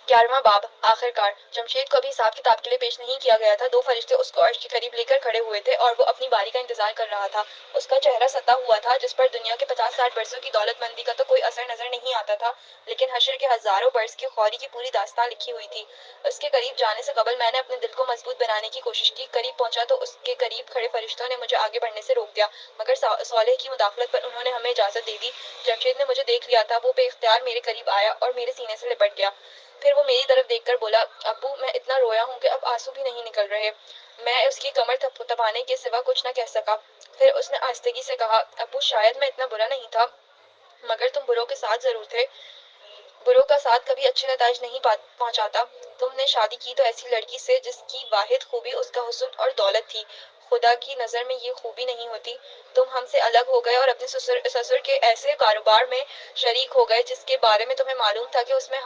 11واں باب آخرکار جمشید کو ابھی حساب کتاب کے لیے پیش نہیں کیا گیا تھا۔ دو فرشتے اس کو عرش کے قریب لے کر کھڑے ہوئے تھے اور وہ اپنی باری کا انتظار کر رہا تھا۔ اس کا چہرہ ستا ہوا تھا جس پر دنیا کے 50-60 برسوں کی دولت مندی کا تو کوئی اثر نظر نہیں آتا تھا، لیکن حشر کے ہزاروں برس کی خواری کی پوری داستان لکھی ہوئی تھی۔ اس کے قریب جانے سے قبل میں نے اپنے دل کو مضبوط بنانے کی کوشش کی۔ قریب پہنچا تو اس کے قریب کھڑے فرشتوں نے مجھے آگے بڑھنے سے روک دیا، مگر صالح کی مداخلت پر انہوں نے ہمیں اجازت دے دی۔ جمشید نے مجھے دیکھ لیا تھا، وہ بے اختیار میرے قریب آیا اور میرے سینے سے لپٹ گیا۔ پھر وہ میری طرف دیکھ کر بولا، ابو میں اتنا رویا ہوں کہ اب آنسو بھی نہیں نکل رہے۔ میں اس کی کمر دبانے کے سوا کچھ نہ کہہ سکا۔ پھر اس نے آہستگی سے کہا، ابو شاید میں اتنا برا نہیں تھا، مگر تم بروں کے ساتھ ضرور تھے۔ بروں کا ساتھ کبھی اچھے نتائج نہیں پہنچاتا۔ تم نے شادی کی تو ایسی لڑکی سے جس کی واحد خوبی اس کا حسن اور دولت تھی۔ خدا کی نظر میں یہ خوبی نہیں ہوتی۔ تم ہم سے الگ ہو گئے اور اپنے سسر کے ایسے کاروبار میں شریک ہو گئے جس کے بارے میں تمہیں معلوم تھا کہ اس میں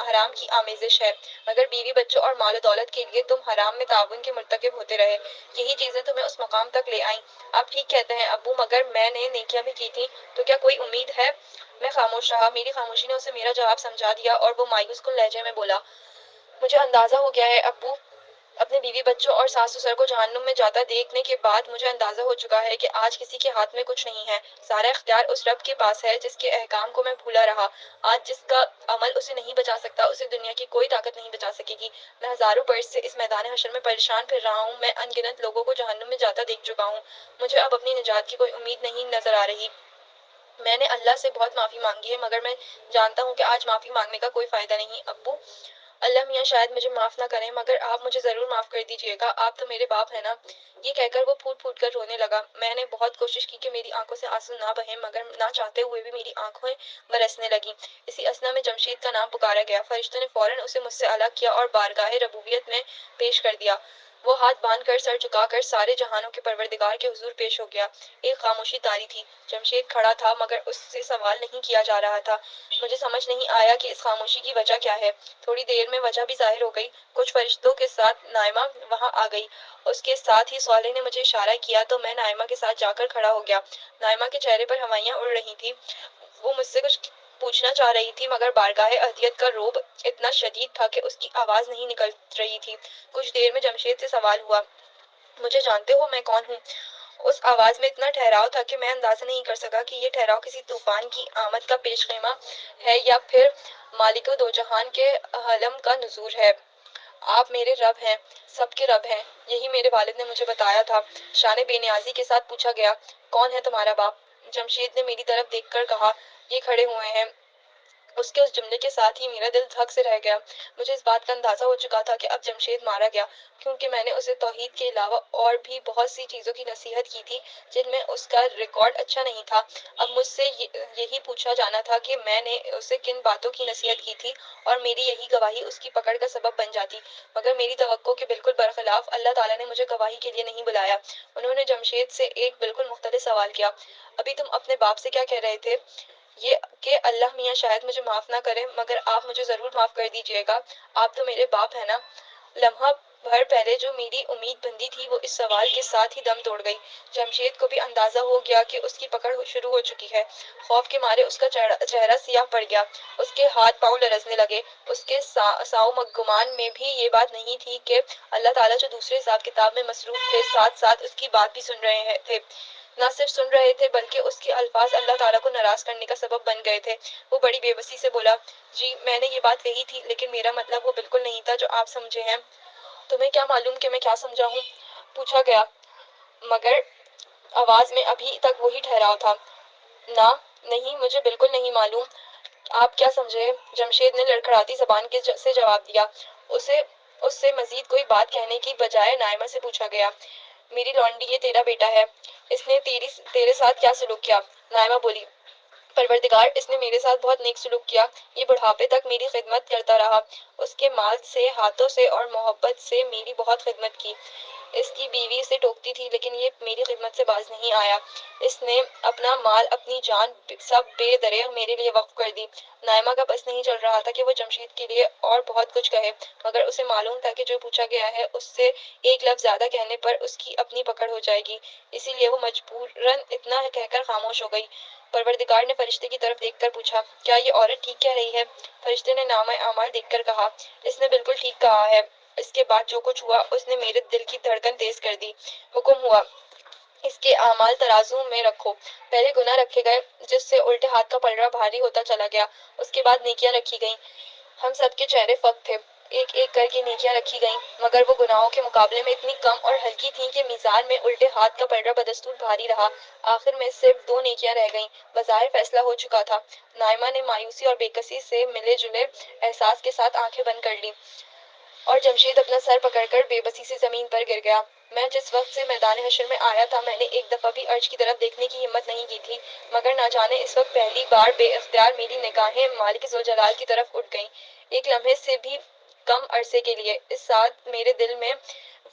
حرام کی آمیزش ہے، مگر بیوی بچوں اور مال و دولت کے لیے تم حرام میں تعاون کے مرتکب ہوتے رہے۔ یہی چیزیں تمہیں اس مقام تک لے آئیں۔ آپ ٹھیک کہتے ہیں ابو، مگر میں نے نیکیاں بھی کی تھیں، تو کیا کوئی امید ہے؟ میں خاموش رہا۔ میری خاموشی نے اسے میرا جواب سمجھا دیا اور وہ مایوس کن لہجے میں بولا، مجھے اندازہ ہو گیا ہے ابو، اپنے بیوی بچوں اور ساس سسر کو جہنم میں جاتا دیکھنے کے بعد مجھے اندازہ ہو چکا ہے کہ آج کسی کے ہاتھ میں کچھ نہیں ہے۔ سارا اختیار اس رب کے پاس ہے جس کے احکام کو میں بھولا رہا۔ آج جس کا عمل اسے نہیں بچا سکتا، اسے دنیا کی کوئی طاقت نہیں بچا سکے گی۔ میں ہزاروں برس سے اس میدان حشر میں پریشان پھر رہا ہوں، میں ان گنت لوگوں کو جہنم میں جاتا دیکھ چکا ہوں۔ مجھے اب اپنی نجات کی کوئی امید نہیں نظر آ رہی۔ میں نے اللہ سے بہت معافی مانگی ہے، مگر میں جانتا ہوں کہ آج معافی مانگنے کا کوئی فائدہ نہیں۔ ابو، اللہ میاں شاید مجھے معاف نہ کریں، مگر آپ مجھے ضرور معاف کر دیجیے گا، آپ تو میرے باپ ہیں نا۔ یہ کہہ کر وہ پھوٹ پھوٹ کر رونے لگا۔ میں نے بہت کوشش کی کہ میری آنکھوں سے آنسو نہ بہیں، مگر نہ چاہتے ہوئے بھی میری آنکھیں برسنے لگیں۔ اسی اثنا میں جمشید کا نام پکارا گیا۔ فرشتوں نے فوراً اسے مجھ سے الگ کیا اور بارگاہ ربوبیت میں پیش کر دیا۔ وہ ہاتھ باندھ کر سر جھکا کر سارے جہانوں کے پروردگار کے حضور پیش ہو گیا۔ ایک خاموشی طاری تھی۔ جمشید کھڑا تھا مگر اس سے سوال نہیں کیا جا رہا تھا۔ مجھے سمجھ نہیں آیا کہ اس خاموشی کی وجہ کیا ہے۔ تھوڑی دیر میں وجہ بھی ظاہر ہو گئی۔ کچھ فرشتوں کے ساتھ نائمہ وہاں آ گئی۔ اس کے ساتھ ہی صالح نے مجھے اشارہ کیا تو میں نائمہ کے ساتھ جا کر کھڑا ہو گیا۔ نائمہ کے چہرے پر ہوائیاں اڑ رہی تھیں۔ وہ مجھ سے کچھ پوچھنا چاہ رہی تھی، مگر بارگاہ اہلیت کا رعب اتنا شدید تھا کہ اس کی آواز نہیں نکل رہی تھی۔ کچھ دیر میں جمشید سے سوال ہوا، مجھے جانتے ہو میں کون ہوں؟ اس آواز میں اتنا ٹھہراؤ تھا کہ میں اندازہ نہیں کر سکا کہ یہ ٹھہراؤ کسی طوفان کی آمد کا پیش خیمہ ہے یا پھر مالک دو جہان کے حلم کا نذور ہے۔ آپ میرے رب ہیں، سب کے رب ہیں، یہی میرے والد نے مجھے بتایا تھا۔ شان بے نیازی کے ساتھ پوچھا گیا، کون ہے تمہارا باپ؟ جمشید نے میری طرف دیکھ کر کہا، یہ کھڑے ہوئے ہیں۔ اس کے اس جملے کے ساتھ ہی میرا دل دھک سے رہ گیا۔ مجھے اس بات کا اندازہ ہو چکا تھا کہ اب جمشید مارا گیا، کیونکہ میں نے اسے توحید کے علاوہ اور بھی بہت سی چیزوں کی نصیحت کی تھی جن میں اس کا ریکارڈ اچھا نہیں تھا۔ اب مجھ سے یہی پوچھا جانا تھا کہ میں نے اسے کن باتوں کی نصیحت کی تھی، اور میری یہی گواہی اس کی پکڑ کا سبب بن جاتی۔ مگر میری توقع کے بالکل برخلاف اللہ تعالیٰ نے مجھے گواہی کے لیے نہیں بلایا۔ انہوں نے جمشید سے ایک بالکل مختلف سوال کیا، ابھی تم اپنے باپ سے کیا کہہ رہے تھے؟ یہ کہ اللہ میاں شاید مجھے معاف نہ کرے، مگر آپ مجھے ضرور معاف کر دیجیے گا، آپ تو میرے باپ ہیں نا۔ لمحہ بھر پہلے جو میری امید بندی تھی وہ اس سوال کے ساتھ ہی دم توڑ گئی۔ جمشید کو بھی اندازہ ہو گیا کہ اس کی پکڑ شروع ہو چکی ہے۔ خوف کے مارے اس کا چہرہ سیاہ پڑ گیا، اس کے ہاتھ پاؤں لرزنے لگے۔ اس کے ساؤ گمان میں بھی یہ بات نہیں تھی کہ اللہ تعالیٰ جو دوسرے حساب کتاب میں مصروف تھے، ساتھ ساتھ اس کی بات بھی سن رہے تھے۔ نہ صرف سن رہے تھے بلکہ اس کے الفاظ اللہ تعالیٰ کو ناراض کرنے کا سبب بن گئے تھے۔ وہ بڑی بے بسی سے بولا، جی میں نے یہ بات کہی تھی، لیکن میرا مطلب وہ بالکل نہیں تھا جو آپ سمجھے ہیں۔ تمہیں کیا معلوم کہ میں کیا سمجھا ہوں؟ پوچھا گیا، مگر آواز میں ابھی تک وہی ٹھہراؤ تھا۔ نہیں، مجھے بالکل نہیں معلوم۔ آپ کیا سمجھے؟ جمشید نے لڑکھڑاتی زبان سے جواب دیا۔ اس سے مزید کوئی بات کہنے کی بجائے نائمہ سے پوچھا گیا، میری لونڈی، یہ تیرا بیٹا ہے، اس نے تیرے ساتھ کیا سلوک کیا؟ نائمہ بولی، پروردگار، اس نے میرے ساتھ بہت نیک سلوک کیا، یہ بڑھاپے تک میری خدمت کرتا رہا، اس کے مال سے، ہاتھوں سے اور محبت سے میری بہت خدمت کی۔ اس کی بیوی اسے ٹوکتی تھی لیکن یہ میری خدمت سے باز نہیں آیا۔ اس نے اپنا مال، اپنی جان سب بے دریغ میرے لیے وقف کر دی۔ نائمہ کا بس نہیں چل رہا تھا کہ وہ جمشید کے لیے اور بہت کچھ کہے، مگر اسے معلوم تھا کہ جو پوچھا گیا ہے اس سے ایک لفظ زیادہ کہنے پر اس کی اپنی پکڑ ہو جائے گی، اسی لیے وہ مجبوراً اتنا کہہ کر خاموش ہو گئی۔ پروردگار نے فرشتے کی طرف دیکھ کر پوچھا، کیا یہ عورت ٹھیک کہہ رہی ہے؟ فرشتے نے نامہ اعمال دیکھ کر کہا، اس نے بالکل ٹھیک کہا ہے۔ اس کے بعد جو کچھ ہوا اس نے میرے دل کی دھڑکن تیز کر دی۔ حکم ہوا، اس کے اعمال ترازو میں رکھو۔ پہلے گناہ رکھے گئے جس سے الٹے ہاتھ کا پلڑا بھاری ہوتا چلا گیا، اس کے بعد نیکیاں رکھی گئیں۔ ہم سب کے چہرے فک تھے، ایک ایک کر کے نیکیاں رکھی گئیں، مگر وہ گناہوں کے مقابلے میں اتنی کم اور ہلکی تھیں کہ میزان میں الٹے ہاتھ کا پلڑا بدستور بھاری رہا۔ آخر میں صرف 2 نیکیاں رہ گئیں۔ بظاہر فیصلہ ہو چکا تھا۔ نائمہ نے مایوسی اور بے کسی سے ملے جلے احساس کے ساتھ آنکھیں بند کر لیں اور جمشید اپنا سر پکڑ کر بے بسی سے زمین پر گر گیا۔ میں جس وقت سے میدان حشر میں آیا تھا میں نے ایک دفعہ بھی عرش کی طرف دیکھنے کی ہمت نہیں کی تھی، مگر نہ جانے اس وقت پہلی بار بے اختیار میری نگاہیں مالک ذوالجلال کی طرف اٹھ گئیں۔ ایک لمحے سے بھی کم عرصے کے لیے اس ساتھ میرے دل میں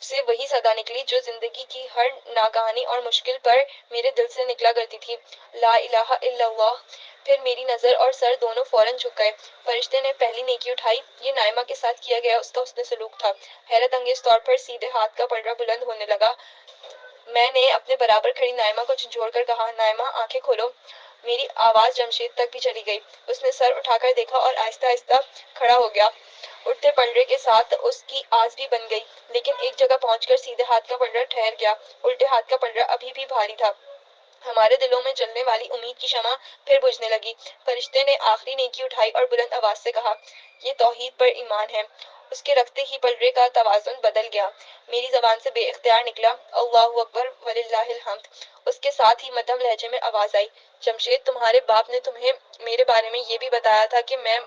سے وہی صدا نکلی جو زندگی کی ہر ناگہانی اور مشکل پر میرے دل سے نکلا کرتی تھی، لا الہ الا اللہ۔ پھر میری نظر اور سر دونوں فوراً جھک گئے۔ فرشتے نے پہلی نیکی اٹھائی، یہ نائمہ کے ساتھ کیا گیا اس کا حسن سلوک تھا۔ حیرت انگیز طور پر سیدھے ہاتھ کا پلڑا بلند ہونے لگا۔ میں نے اپنے برابر کھڑی نائمہ کو جھنجھوڑ کر کہا، نائمہ آنکھیں کھولو۔ میری آواز جمشید تک بھی چلی گئی۔ اس نے سر اٹھا کر دیکھا اور آہستہ آہستہ کھڑا ہو گیا۔ اٹھتے پلڑے کے ساتھ اس کی آس بھی بن گئی، لیکن ایک جگہ پہنچ کر سیدھے ہاتھ کا پلڑا ٹھہر گیا، الٹے ہاتھ کا پلڑا ابھی بھی بھاری تھا۔ ہمارے دلوں میں جلنے والی امید کی شمع پھر بجھنے لگی۔ فرشتے نے آخری نیکی اٹھائی اور بلند آواز سے کہا، یہ توحید پر ایمان ہے۔ اس کے رکھتے ہی پلڑے کا توازن بدل گیا۔ میری زبان سے بے اختیار نکلا، اللہ اکبر وللہ الحمد۔ اس کے ساتھ ہی مدھم لہجے میں آواز آئی، جمشید تمہارے باپ نے تمہیں میرے بارے میں یہ بھی بتایا تھا کہ میں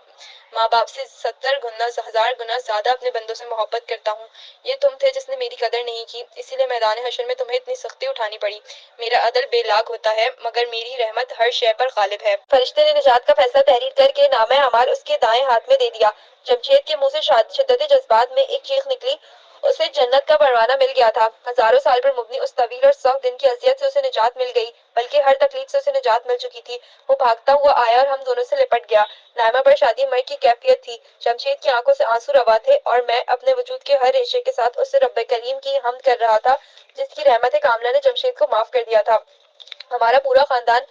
ماں باپ سے 70 گنا 1000 گنا زیادہ اپنے بندوں سے محبت کرتا ہوں۔ یہ تم تھے جس نے میری قدر نہیں کی، اسی لیے میدان حشر میں تمہیں اتنی سختی اٹھانی پڑی۔ میرا عدل بے لاگ ہوتا ہے مگر میری رحمت ہر شے پر غالب ہے۔ فرشتے نے نجات کا فیصلہ تحریر کر کے نامہ اعمال اس کے دائیں ہاتھ میں دے دیا۔ جمشید کے منہ سے شدت جذبات میں ایک چیخ نکلی، اسے جنت کا پروانہ مل گیا تھا۔ ہزاروں سال پر مبنی اس طویل اور سخت دن کی اذیت سے اسے نجات مل گئی، بلکہ ہر تکلیف سے اسے نجات مل چکی تھی۔ وہ بھاگتا ہوا آیا اور ہم دونوں سے لپٹ گیا۔ نائمہ پر شادی مرگ کی کیفیت تھی، جمشید کی آنکھوں سے آنسو روا تھے اور میں اپنے وجود کے ہر ریشے کے ساتھ اس رب کریم کی حمد کر رہا تھا جس کی رحمت کاملہ نے جمشید کو معاف کر دیا تھا۔ ہمارا پورا خاندان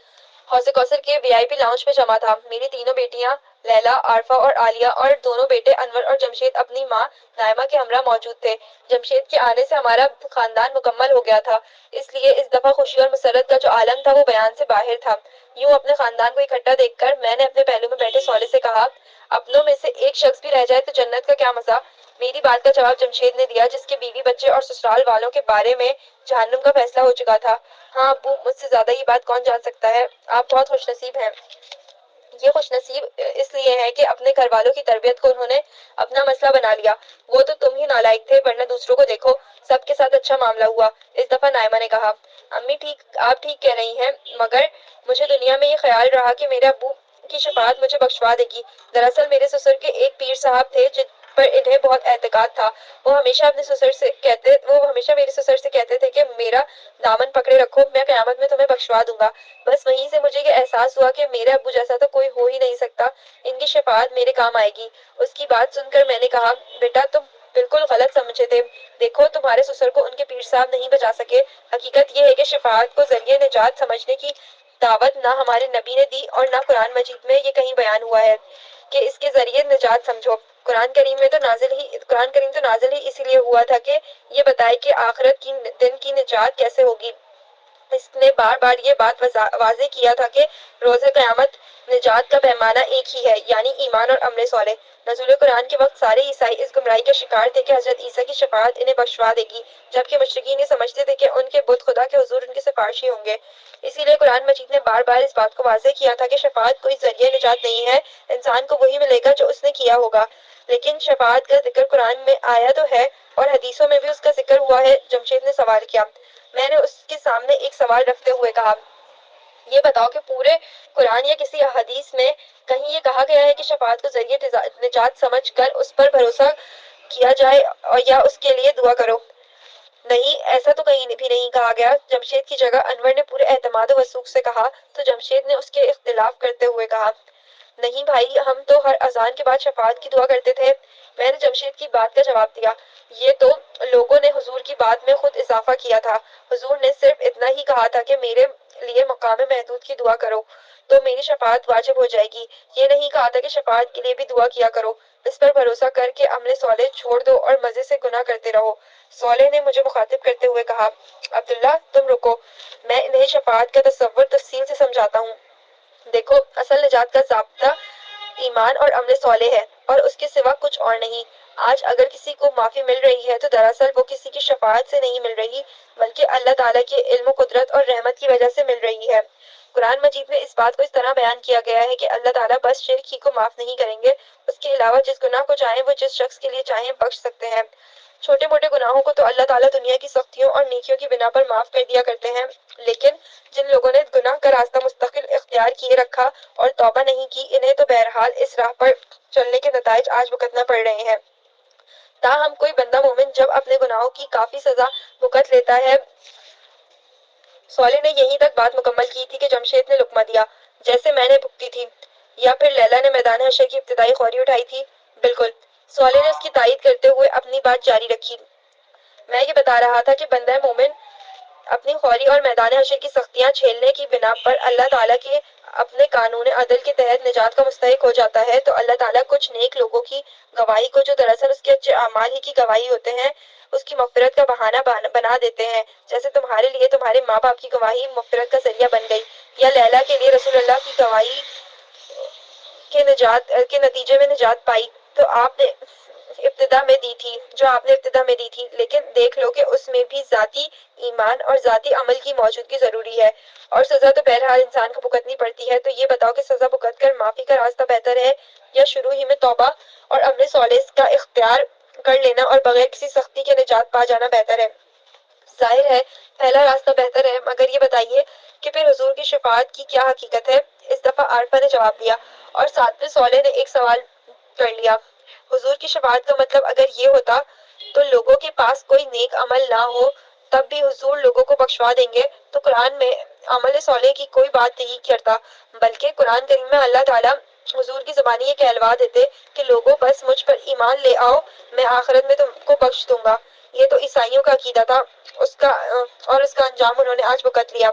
حوض کوثر کے وی آئی پی لاؤنج میں جمع تھا۔ میری تینوں بیٹیاں لیلی، عارفہ اور عالیہ اور دونوں بیٹے انور اور جمشید اپنی ماں نائمہ کے ہمراہ موجود تھے۔ جمشید کے آنے سے ہمارا خاندان مکمل ہو گیا تھا، اس لیے اس دفعہ خوشی اور مسرت کا جو عالم تھا وہ بیان سے باہر تھا۔ یوں اپنے خاندان کو اکٹھا دیکھ کر میں نے اپنے پہلو میں بیٹھے سولے سے کہا، اپنوں میں سے ایک شخص بھی رہ جائے تو جنت کا کیا مزہ۔ میری بات کا جواب جمشید نے دیا، جس کے بیوی بچے اور سسرال والوں کے بارے میں جہنم کا فیصلہ ہو چکا تھا۔ ہاں ابو، مجھ سے زیادہ یہ بات کون جان سکتا ہے؟ آپ بہت خوش نصیب ہیں۔ یہ خوش نصیب اس لیے ہے کہ اپنے گھر والوں کی تربیت کو انہوں نے اپنا مسئلہ بنا لیا۔ وہ تو تم ہی نالائق تھے، ورنہ دوسروں کو دیکھو، سب کے ساتھ اچھا معاملہ ہوا۔ اس دفعہ نائمہ نے کہا، امی آپ ٹھیک کہہ رہی ہیں، مگر مجھے دنیا میں یہ خیال رہا کہ میرے ابو کی شفاعت مجھے بخشوا دے گی۔ دراصل میرے سسر کے ایک پیر صاحب تھے جن پر انہیں بہت اعتقاد تھا۔ وہ ہمیشہ میرے سسر سے کہتے تھے کہ میرا دامن پکڑے رکھو، میں قیامت میں تمہیں بخشوا دوں گا۔ بس وہیں سے مجھے یہ احساس ہوا کہ میرے ابو جیسا تو کوئی ہو ہی نہیں سکتا، ان کی شفاعت میرے کام آئے گی۔ اس کی بات سن کر میں نے کہا، بیٹا تم بالکل غلط سمجھے تھے، دیکھو تمہارے سسر کو ان کے پیر صاحب نہیں بچا سکے۔ حقیقت یہ ہے کہ شفاعت کو ذریعہ نجات سمجھنے کی دعوت نہ ہمارے نبی نے دی اور نہ قرآن مجید میں یہ کہیں بیان ہوا ہے کہ اس کے ذریعے نجات سمجھو۔ قرآن کریم تو نازل ہی اسی لیے ہوا تھا کہ یہ بتائے کہ آخرت کی دن کی نجات کیسے ہوگی۔ اس نے بار بار یہ بات واضح کیا تھا کہ روز قیامت نجات کا پیمانہ ایک ہی ہے، یعنی ایمان اور عمل صالح۔ نزول قرآن کے وقت سارے عیسائی اس گمراہی کا شکار تھے کہ حضرت عیسیٰ کی شفاعت انہیں بخشوا دے گی، جبکہ مشرکین یہ سمجھتے تھے کہ ان کے بت خدا کے حضور ان کے سفارشی ہوں گے۔ اسی لیے قرآن مجید نے بار بار اس بات کو واضح کیا تھا کہ شفاعت کوئی ذریعہ نجات نہیں ہے، انسان کو وہی ملے گا جو اس نے کیا ہوگا۔ لیکن شفاعت کا ذکر قرآن میں آیا تو ہے اور حدیثوں میں بھی اس کا ذکر ہوا ہے۔ جمشید نے سوال کیا۔ میں نے اس کے سامنے ایک سوال رکھتے ہوئے کہا، یہ بتاؤ کہ پورے قرآن یا کسی حدیث میں کہیں یہ کہا گیا ہے کہ شفاعت کو ذریعہ نجات سمجھ کر اس پر بھروسہ کیا جائے یا اس کے لیے دعا کرو؟ نہیں، ایسا تو کہیں بھی نہیں کہا گیا۔ جمشید کی جگہ انور نے پورے اعتماد و وثوق سے کہا تو جمشید نے اس کے اختلاف کرتے ہوئے کہا، نہیں بھائی، ہم تو ہر اذان کے بعد شفاعت کی دعا کرتے تھے۔ میں نے جمشید کی بات کا جواب دیا، یہ تو لوگوں نے حضور کی بات میں خود اضافہ کیا تھا۔ حضور نے صرف اتنا ہی کہا تھا کہ میرے لیے مقام محدود کی دعا کرو تو میری شفاعت واجب ہو جائے گی۔ یہ نہیں کہا تھا کہ شفاعت کے لیے بھی دعا کیا کرو۔ اس پر بھروسہ کر کے عمل صالح چھوڑ دو اور مزے سے گناہ کرتے رہو۔ صالح نے مجھے مخاطب کرتے ہوئے کہا، عبداللہ تم رکو، میں انہیں شفاعت کا تصور تفصیل سے سمجھاتا ہوں۔ دیکھو، اصل نجات کا ضابطہ ایمان اور عمل صالح ہے اور اس کے سوا کچھ اور نہیں۔ آج اگر کسی کو معافی مل رہی ہے تو دراصل وہ کسی کی شفاعت سے نہیں مل رہی بلکہ اللہ تعالیٰ کے علم و قدرت اور رحمت کی وجہ سے مل رہی ہے۔ قرآن مجید میں اس بات کو اس طرح بیان کیا گیا ہے کہ اللہ تعالیٰ بس شرک ہی کو معاف نہیں کریں گے، اس کے علاوہ جس گناہ کو چاہیں وہ جس شخص کے لیے چاہیں بخش سکتے ہیں۔ چھوٹے موٹے گناہوں کو تو اللہ تعالیٰ دنیا کی سختیوں اور نیکیوں کی بنا پر معاف کر دیا کرتے ہیں، لیکن جن لوگوں نے گناہ کا راستہ مستقل اختیار کیے رکھا اور توبہ نہیں کی، انہیں تو بہرحال اس راہ پر چلنے کے نتائج آج بھگتنا پڑ رہے ہیں۔ تاہم کوئی بندہ مومن جب اپنے گناہوں کی کافی سزا بھگت لیتا ہے۔ صالح نے یہیں تک بات مکمل کی تھی کہ جمشید نے لقمہ دیا، جیسے میں نے بھگتی تھی، یا پھر لیلا نے میدان حشر کی ابتدائی خواری اٹھائی تھی؟ بالکل۔ صالح نے اس کی تائید کرتے ہوئے اپنی بات جاری رکھی، میں یہ بتا رہا تھا کہ بندہ مومن اپنی خواری اور میدان حشر کی سختیاں جھیلنے کی بنا پر اللہ تعالیٰ کے اپنے قانون عدل کے تحت نجات کا مستحق ہو جاتا ہے تو اللہ تعالیٰ کچھ نیک لوگوں کی گواہی کو، جو دراصل اس کے اچھے اعمال ہی کی گواہی ہوتے ہیں، اس کی مغفرت کا بہانہ بنا دیتے ہیں، جیسے تمہارے لیے تمہارے ماں باپ کی گواہی مغفرت کا ذریعہ بن گئی، یا لیلا کے لیے رسول اللہ کی گواہی کے نتیجے میں نجات پائی تو آپ نے ابتدا میں دی تھی، جو آپ نے ابتدا میں دی تھی، لیکن دیکھ لو کہ اس میں بھی ذاتی ایمان اور ذاتی عمل کی موجودگی ضروری ہے، اور سزا تو بہرحال انسان کو بھگتنی پڑتی ہے۔ تو یہ بتاؤ کہ سزا بھگت کر معافی کا راستہ بہتر ہے یا شروع ہی میں توبہ اور عمل صالح کا اختیار کر لینا اور بغیر کسی سختی کے نجات پا جانا بہتر ہے؟ ظاہر ہے پہلا راستہ بہتر ہے، مگر یہ بتائیے کہ پھر حضور کی شفاعت کی کیا حقیقت ہے؟ اس دفعہ عارفہ نے جواب دیا اور ساتھ میں صالح نے ایک سوال کر لیا، حضور کی شفاعت کا مطلب اگر یہ ہوتا تو لوگوں کے پاس کوئی نیک عمل نہ ہو تب بھی حضور لوگوں کو بخشوا دیں گے؟ تو قرآن میں عمل صالح کی کوئی بات نہیں کرتا، بلکہ قرآن کریم میں اللہ تعالیٰ حضور کی زبانی یہ کہلوا دیتے کہ لوگوں بس مجھ پر ایمان لے آؤ، میں آخرت میں تم کو بخش دوں گا۔ یہ تو عیسائیوں کا عقیدہ تھا، اس کا انجام انہوں نے آج بھگت لیا۔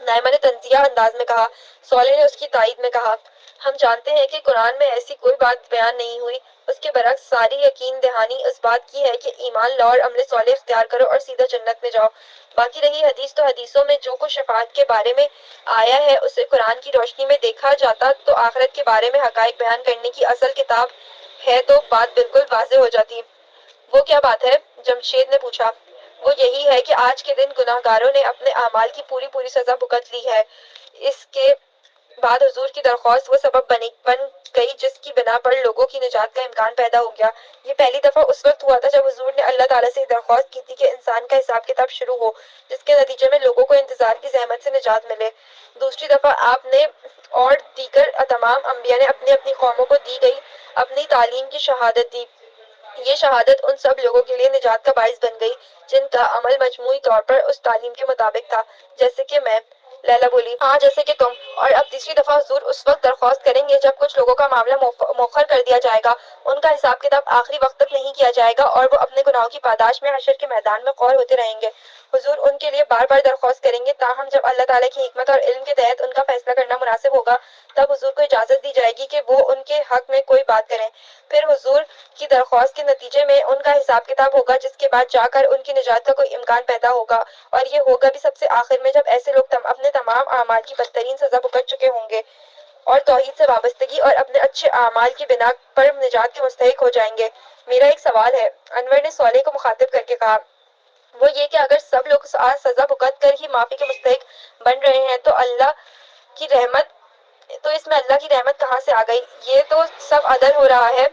نائمہ نے تنزیہ انداز میں کہا۔ صالح نے اس کی تائید میں کہا، ہم جانتے ہیں کہ قرآن میں ایسی کوئی بات بیان نہیں ہوئی، اس کے برعکس ساری یقین دہانی اس بات کی ہے کہ ایمان لاؤ اور عمل صالح اختیار کرو اور سیدھا جنت میں جاؤ۔ باقی رہی حدیث، تو حدیثوں میں جو کچھ شفاعت کے بارے میں آیا ہے اسے قرآن کی روشنی میں دیکھا جاتا تو آخرت کے بارے میں حقائق بیان کرنے کی اصل کتاب ہے تو بات بالکل واضح ہو جاتی۔ وہ کیا بات ہے؟ جمشید نے پوچھا۔ وہ یہی ہے کہ آج کے دن گناہ گاروں نے اپنے اعمال کی پوری سزا بھگت لی ہے۔ اس کے بعد حضور کی درخواست وہ سبب بن گئی جس کی بنا پر لوگوں کی نجات کا امکان پیدا ہو گیا۔ یہ پہلی دفعہ اس وقت ہوا تھا جب حضور نے اللہ تعالیٰ سے درخواست کی تھی کہ انسان کا حساب کتاب شروع ہو، جس کے نتیجے میں لوگوں کو انتظار کی زحمت سے نجات ملے۔ دوسری دفعہ آپ نے اور دیگر تمام انبیاء نے اپنی اپنی قوموں کو دی گئی اپنی تعلیم کی شہادت دی۔ یہ شہادت ان سب لوگوں کے لیے نجات کا باعث بن گئی جن کا عمل مجموعی طور پر اس تعلیم کے مطابق تھا، جیسے کہ میں۔ لیلا بولی، ہاں جیسے کہ تم۔ اور اب تیسری دفعہ حضور اس وقت درخواست کریں گے جب کچھ لوگوں کا معاملہ مؤخر کر دیا جائے گا، ان کا حساب کتاب آخری وقت تک نہیں کیا جائے گا اور وہ اپنے گناہوں کی پاداش میں حشر کے میدان میں خوار ہوتے رہیں گے۔ حضور ان کے لیے بار بار درخواست کریں گے، تاہم جب اللہ تعالیٰ کی حکمت اور علم کے تحت ان کا فیصلہ کرنا مناسب ہوگا تب حضور کو اجازت دی جائے گی کہ وہ ان کے حق میں کوئی بات کریں۔ پھر حضور کی درخواست کے نتیجے میں ان کا حساب کتاب ہوگا، جس کے بعد جا کر ان کی نجات کا کوئی امکان پیدا ہوگا، اور یہ ہوگا بھی سب سے آخر میں جب ایسے لوگ اپنے تمام اعمال کی بدترین سزا بھگت چکے ہوں گے اور توحید سے وابستگی اور اپنے اچھے اعمال کی بنا پر نجات کے مستحق ہو جائیں گے۔ میرا ایک سوال ہے، انور نے صالح کو مخاطب کر کے کہا، وہ یہ کہ اگر سب لوگ آج سزا بھگت کر ہی معافی کے مستحق بن رہے ہیں تو اس میں اللہ کی رحمت کہاں سے آ گئی؟ یہ تو سب عدل ہو رہا ہے۔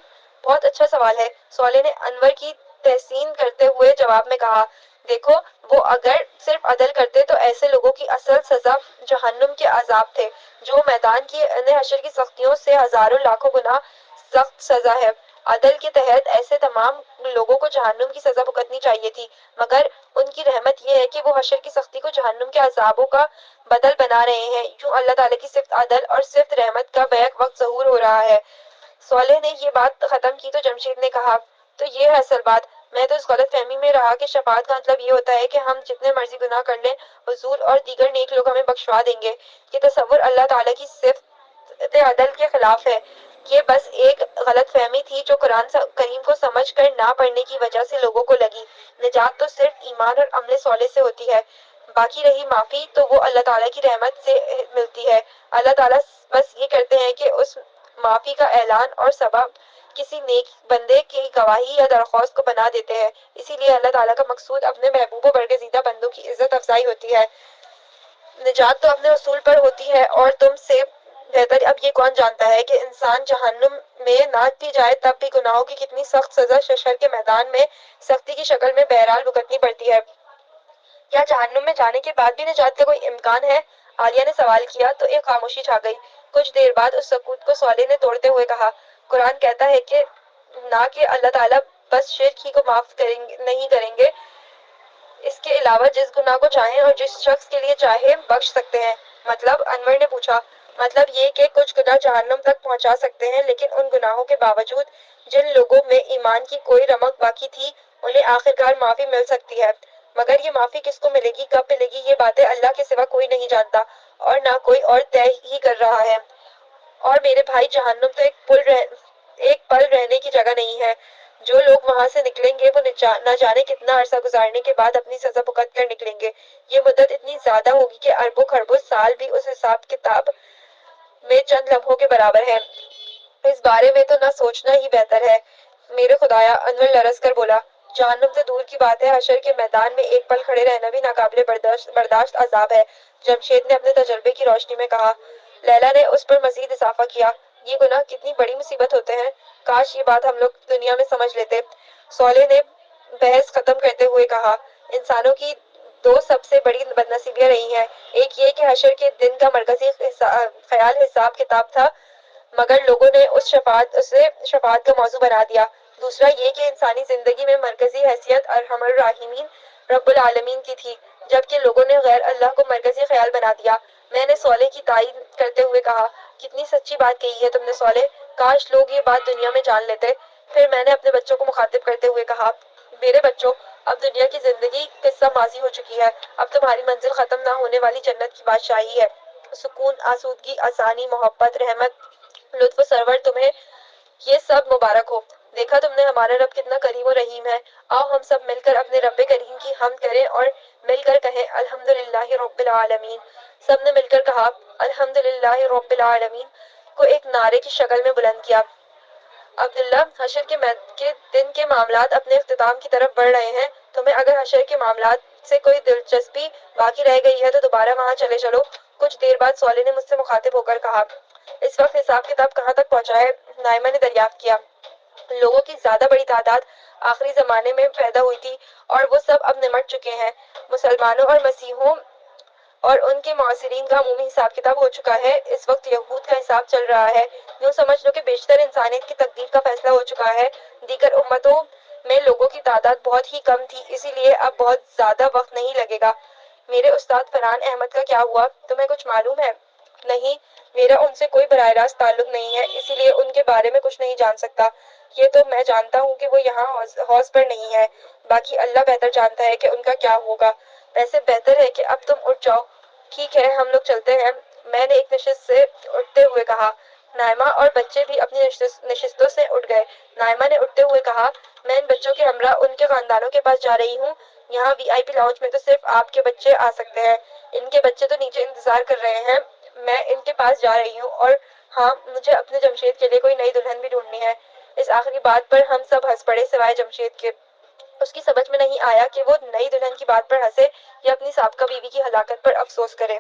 بہت اچھا سوال ہے، صالح نے انور کی تحسین کرتے ہوئے جواب میں کہا، دیکھو، وہ اگر صرف عدل کرتے تو ایسے لوگوں کی اصل سزا جہنم کے عذاب تھے، جو میدان کی حشر کی سختیوں سے ہزاروں لاکھوں گنا سخت سزا ہے، عدل کے تحت ایسے تمام لوگوں کو جہنم کی سزا بھگتنی چاہیے تھی، مگر ان کی رحمت یہ ہے کہ وہ حشر کی سختی کو جہنم کے عذابوں کا بدل بنا رہے ہیں۔ یوں اللہ تعالیٰ کی صفت عدل اور صفت رحمت کا بیک وقت ظہور ہو رہا ہے۔ صالح نے یہ بات ختم کی تو جمشید نے کہا، تو یہ ہے اصل بات۔ میں تو اس غلط فہمی میں رہا کہ شفاعت کا مطلب یہ ہوتا ہے کہ ہم جتنے مرضی گناہ کر لیں حضور اور دیگر نیک لوگ ہمیں بخشوا دیں گے۔ یہ تصور اللہ تعالیٰ کی صفت عدل کے خلاف ہے۔ یہ بس ایک غلط فہمی تھی جو قرآن کریم کو سمجھ کر نہ پڑھنے کی وجہ سے لوگوں کو لگی۔ نجات تو صرف ایمان اور عمل صالح سے ہوتی ہے، باقی رہی معافی تو وہ اللہ تعالیٰ کی رحمت سے ملتی ہے۔ اللہ تعالیٰ بس یہ کرتے ہیں کہ اس معافی کا اعلان اور سبب کسی نیک بندے کی گواہی یا درخواست کو بنا دیتے ہیں۔ اسی لیے اللہ تعالیٰ کا مقصود اپنے محبوب و برگزیدہ بندوں کی عزت افزائی ہوتی ہے۔ نجات تو اپنے اصول پر ہوتی ہے، اور تم سے بہتر اب یہ کون جانتا ہے کہ انسان جہنم میں نہ بھی جائے تب بھی گناہوں کی کتنی سخت سزا حشر کے میدان میں سختی کی شکل میں بہرحال بھگتنی پڑتی ہے۔ کیا جہنم میں جانے کے بعد بھی نجات کا کوئی امکان ہے؟ عالیہ نے سوال کیا تو ایک خاموشی چھا گئی۔ کچھ دیر بعد اس سکوت کو صالح نے توڑتے ہوئے کہا، قرآن کہتا ہے کہ نہ کہ اللہ تعالیٰ بس شرک ہی کو معاف نہیں کریں گے، اس کے علاوہ جس گناہ کو چاہیں اور جس شخص کے لیے چاہے بخش سکتے ہیں۔ مطلب؟ انور نے پوچھا۔ مطلب یہ کہ کچھ گناہ جہنم تک پہنچا سکتے ہیں، لیکن ان گناہوں کے باوجود جن لوگوں میں ایمان کی کوئی رمق باقی تھی انہیں آخرکار معافی مل سکتی ہے۔ مگر یہ معافی کس کو ملے گی، کب ملے گی، یہ باتیں اللہ کے سوا کوئی نہیں جانتا، اور نہ کوئی اور طے ہی کر رہا ہے۔ اور میرے بھائی، جہنم تو ایک پل رہنے کی جگہ نہیں ہے۔ جو لوگ وہاں سے نکلیں گے وہ نہ جانے کتنا عرصہ گزارنے کے بعد اپنی سزا بھگت کر نکلیں گے۔ یہ مدت اتنی زیادہ ہوگی کہ اربوں خربوں سال بھی اس حساب کتاب میں چند لمحوں کے برابر ہے۔ اس بارے میں تو نہ سوچنا ہی بہتر ہے۔ میرے خدایا! انور لرز کر بولا، جہنم سے دور کی بات ہے، حشر کے میدان میں ایک پل کھڑے رہنا بھی ناقابل برداشت عذاب ہے۔ جمشید نے اپنے تجربے کی روشنی میں کہا۔ لیلی نے اس پر مزید اضافہ کیا، یہ گناہ کتنی بڑی مصیبت ہوتے ہیں، کاش یہ بات ہم لوگ دنیا میں سمجھ لیتے۔ صالح نے بحث ختم کرتے ہوئے کہا، انسانوں کی دو سب سے بڑی بدنصیبیاں رہی ہیں، ایک یہ کہ حشر کے دن کا مرکزی خیال حساب کتاب تھا، مگر لوگوں نے اسے شفاعت کا موضوع بنا دیا۔ دوسرا یہ کہ انسانی زندگی میں مرکزی حیثیت ارحم الراحمین رب العالمین کی تھی، جبکہ لوگوں نے غیر اللہ کو مرکزی خیال بنا دیا۔ میں نے صالح کی تائید کرتے ہوئے کہا، کتنی سچی بات کہی ہے تم نے صالح، کاش لوگ یہ بات دنیا میں جان لیتے۔ پھر میں نے اپنے بچوں کو مخاطب کرتے ہوئے کہا، میرے بچوں، اب دنیا کی زندگی قصہ ماضی ہو چکی ہے، اب تمہاری منزل ختم نہ ہونے والی جنت کی بادشاہی ہے۔ سکون، آسودگی، آسانی، محبت، رحمت، لطف و سرور تمہیں یہ سب مبارک ہو۔ دیکھا تم نے ہمارا رب کتنا کریم و رحیم ہے۔ آؤ ہم سب مل کر اپنے رب کریم کی حمد کریں اور مل کر کہیں الحمدللہ رب العالمین۔ سب نے مل کر کہا، الحمدللہ رب العالمین کو ایک نعرے کی شکل میں بلند کیا۔ عبداللہ، حشر کے دن کے معاملات اپنے اختتام کی طرف بڑھ رہے ہیں، تمہیں اگر حشر کے معاملات سے کوئی دلچسپی باقی رہ گئی ہے تو دوبارہ وہاں چلے چلو۔ کچھ دیر بعد صالح نے مجھ سے مخاطب ہو کر کہا، اس وقت حساب کتاب کہاں تک پہنچا ہے؟ نائمہ نے دریافت کیا۔ لوگوں کی زیادہ بڑی تعداد آخری زمانے میں پیدا ہوئی تھی اور وہ سب اب نمٹ چکے ہیں۔ مسلمانوں اور مسیحیوں اور ان کے معاصرین کا عمومی حساب کتاب ہو چکا ہے، اس وقت یہود کا حساب چل رہا ہے۔ یوں سمجھ لو کہ بیشتر انسانیت کی تقدیر کا فیصلہ ہو چکا ہے۔ دیگر امتوں میں لوگوں کی تعداد بہت ہی کم تھی، اسی لیے اب بہت زیادہ وقت نہیں لگے گا۔ میرے استاد فرحان احمد کا کیا ہوا، تمہیں کچھ معلوم ہے؟ نہیں، میرا ان سے کوئی براہ راست تعلق نہیں ہے، اسی لیے ان کے بارے میں کچھ نہیں جان سکتا۔ یہ تو میں جانتا ہوں کہ وہ یہاں حوض پر نہیں ہے، باقی اللہ بہتر جانتا ہے کہ ان کا کیا ہوگا۔ ویسے بہتر ہے کہ اب تم اٹھ جاؤ۔ ٹھیک ہے، ہم لوگ چلتے ہیں، میں نے ایک نشست سے اٹھتے ہوئے کہا۔ نائمہ اور بچے بھی اپنی نشستوں سے اٹھ گئے۔ نائمہ نے اٹھتے ہوئے کہا، میں ان بچوں کے ہمراہ ان کے خاندانوں کے پاس جا رہی ہوں، یہاں وی آئی پی لاؤنج میں تو صرف آپ کے بچے آ سکتے ہیں، ان کے بچے تو نیچے انتظار کر رہے ہیں، میں ان کے پاس جا رہی ہوں، اور ہاں، مجھے اپنے جمشید کے لیے کوئی نئی دلہن بھی ڈھونڈنی ہے۔ اس آخری بات پر ہم سب ہنس پڑے سوائے جمشید کے۔ اس کی سمجھ میں نہیں آیا کہ وہ نئی دلہن کی بات پر ہنسے یا اپنی سابقہ بیوی کی ہلاکت پر افسوس کرے۔